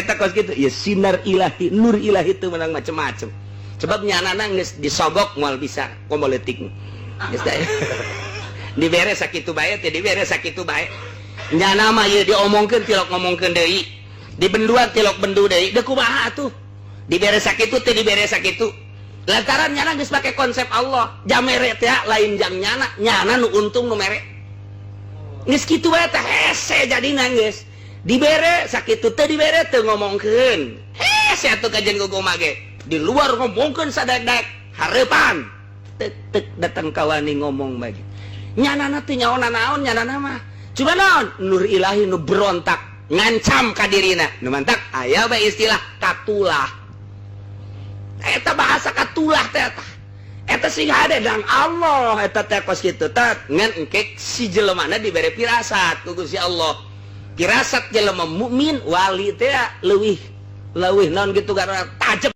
eta kos gitu ya sinar ilahi nur ilahi itu menang macem-macem sebabnya anak-anak geus disogok moal bisa komoletik geus da dibere sakitu bae teh dibere sakitu bae nya nama ieu diomongkeun tilok ngomongkeun deui dibenduan tilok bendu deui da kumaha atuh dibere sakitu teh dibere sakitu lantaran nyana geus make konsep Allah jamere teh lain jang nyana nu untung nu mere geus kitu bae teh hese jadina geus dibere sakitu teh dibere teu ngomongkeun hese atuh kajen gogoma ge di luar ngomongkeun sadadak hareupan tek datang kawani ngomong bagi nyanana teh nyaona naon nyanana mah cuma naon nur ilahi nu berontak ngancam ka dirina nu mantak aya bae istilah katulah eta bahasa katulah teh eta sing hade dan Allah eta teh kos kitu teh ngan engke si jelemana dibere pirasat ku Gusti Allah pirasat jelema mukmin wali teh leuwih naon gitu karena tajem